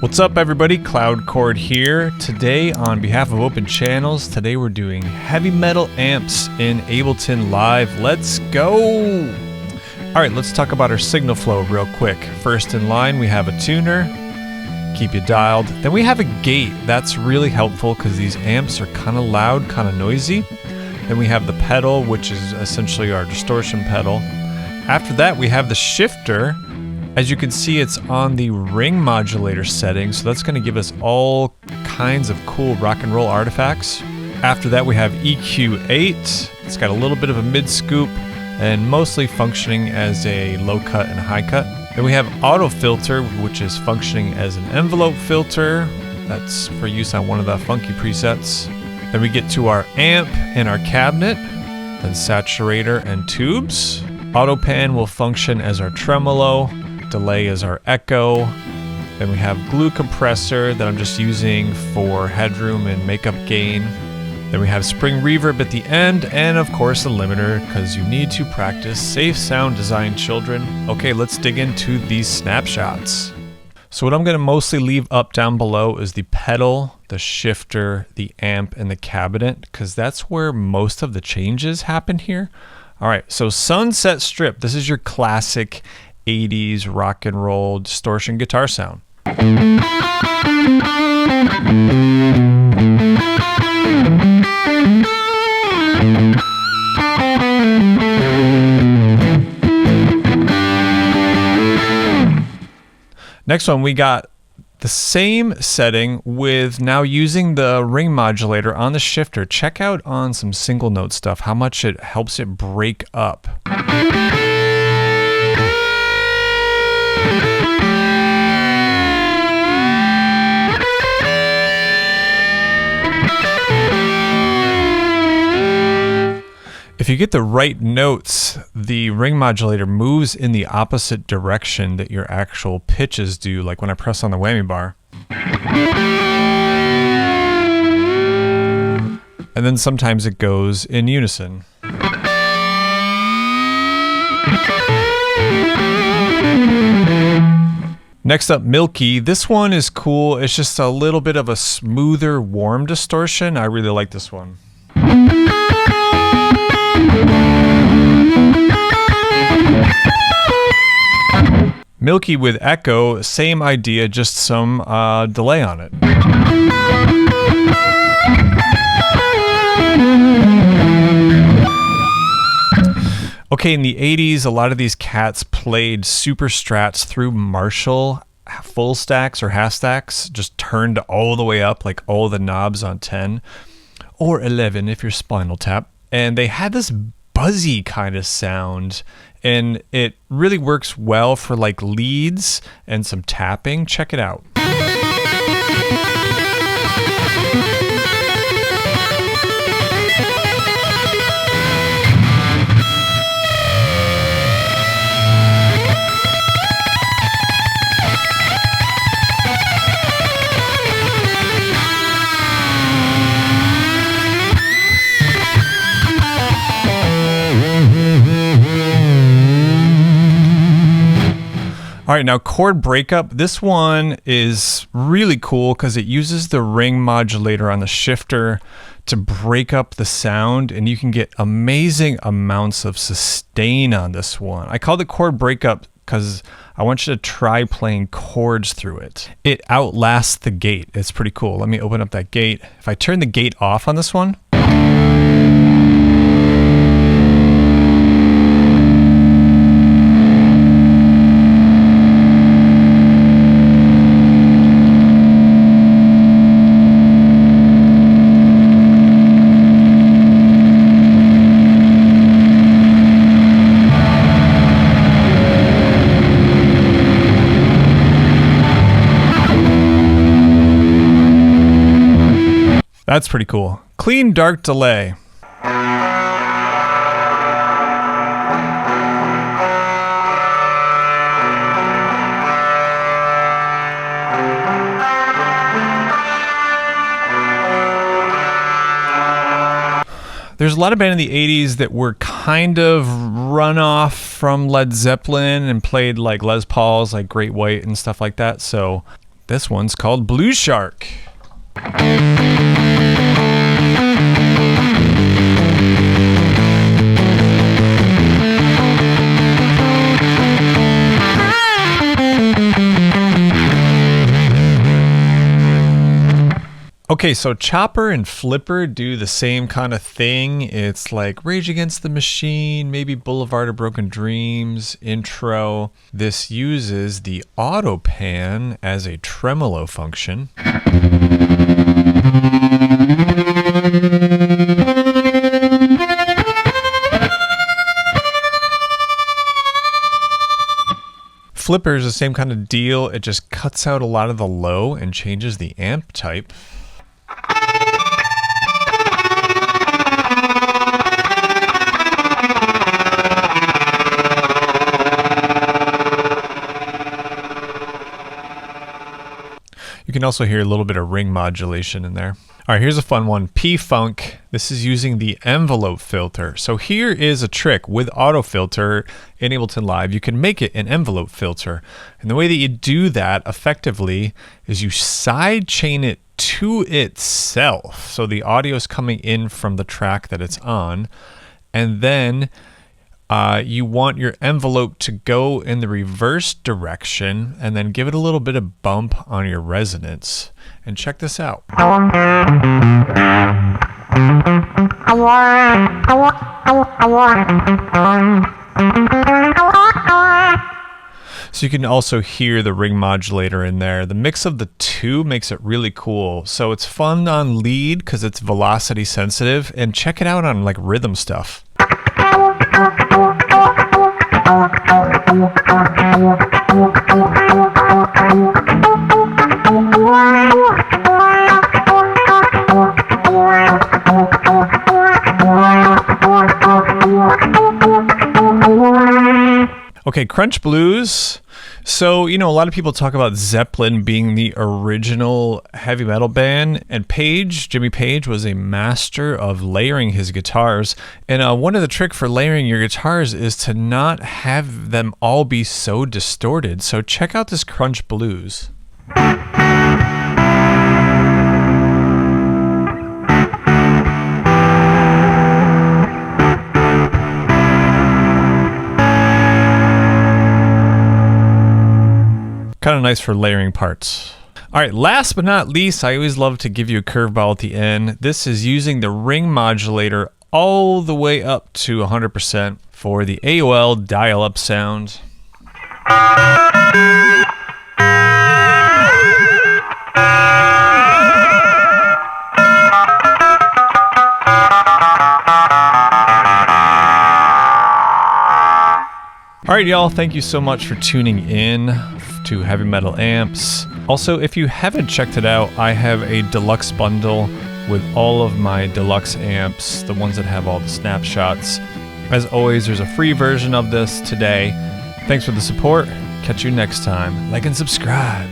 What's up everybody, Cloudchord here. Today on behalf of Open Channels, today we're doing heavy metal amps in Ableton Live. Let's go! Alright, let's talk about our signal flow real quick. First in line we have a tuner, keep you dialed. Then we have a gate. That's really helpful because these amps are kind of loud, kind of noisy. Then we have the pedal, which is essentially our distortion pedal. After that we have the shifter. As you can see, it's on the ring modulator setting, so that's going to give us all kinds of cool rock and roll artifacts. After that we have EQ8. It's got a little bit of a mid scoop and mostly functioning as a low cut and high cut. Then we have auto filter, which is functioning as an envelope filter. That's for use on one of the funky presets. Then we get to our amp and our cabinet, then saturator and tubes. Auto pan will function as our tremolo. Delay is our echo. Then we have glue compressor that I'm just using for headroom and makeup gain. Then we have spring reverb at the end, and of course a limiter, because you need to practice safe sound design, children. Okay, let's dig into these snapshots. So what I'm going to mostly leave up down below is the pedal, the shifter, the amp, and the cabinet, because that's where most of the changes happen here. Alright, so Sunset Strip. This is your classic 80s rock and roll distortion guitar sound. Next one, we got the same setting with now using the ring modulator on the shifter. Check out on some single note stuff how much it helps it break up. If you get the right notes, the ring modulator moves in the opposite direction that your actual pitches do, like when I press on the whammy bar. And then sometimes it goes in unison. Next up, Milky. This one is cool. It's just a little bit of a smoother, warm distortion. I really like this one. Milky with echo, same idea, just some delay on it. Okay, in the 80s, a lot of these cats played super strats through Marshall full stacks or half stacks, just turned all the way up, like all the knobs on 10 or 11 if you're Spinal Tap. And they had this buzzy kind of sound, and it really works well for like leads and some tapping. Check it out. All right, now chord breakup. This one is really cool because it uses the ring modulator on the shifter to break up the sound, and you can get amazing amounts of sustain on this one. I call it chord breakup because I want you to try playing chords through it. It outlasts the gate. It's pretty cool. Let me open up that gate. If I turn the gate off on this one, that's pretty cool. Clean dark delay. There's a lot of bands in the 80s that were kind of run off from Led Zeppelin and played like Les Pauls, like Great White and stuff like that. So This one's called Blue Shark. Okay, so Chopper and Flipper do the same kind of thing. It's like Rage Against the Machine, maybe Boulevard of Broken Dreams, intro. This uses the auto pan as a tremolo function. Flipper is the same kind of deal. It just cuts out a lot of the low and changes the amp type. You can also hear a little bit of ring modulation in there. All right, here's a fun one, P-Funk. This is using the envelope filter. So here is a trick with auto filter in Ableton Live. You can make it an envelope filter. And the way that you do that effectively is you side chain it to itself. So the audio is coming in from the track that it's on. And then you want your envelope to go in the reverse direction and then give it a little bit of bump on your resonance. And check this out. So you can also hear the ring modulator in there. The mix of the two makes it really cool. So it's fun on lead because it's velocity sensitive, and check it out on like rhythm stuff. Okay, Crunch Blues. So, you know, a lot of people talk about Zeppelin being the original heavy metal band, and Jimmy Page was a master of layering his guitars. And one of the tricks for layering your guitars is to not have them all be so distorted. So check out this Crunch Blues. Kind of nice for layering parts. All right, last but not least, I always love to give you a curveball at the end. This is using the ring modulator all the way up to 100% for the AOL dial-up sound. All right, y'all, thank you so much for tuning in to Heavy Metal Amps. Also, if you haven't checked it out, I have a deluxe bundle with all of my deluxe amps, the ones that have all the snapshots. As always, there's a free version of this today. Thanks for the support. Catch you next time. Like and subscribe.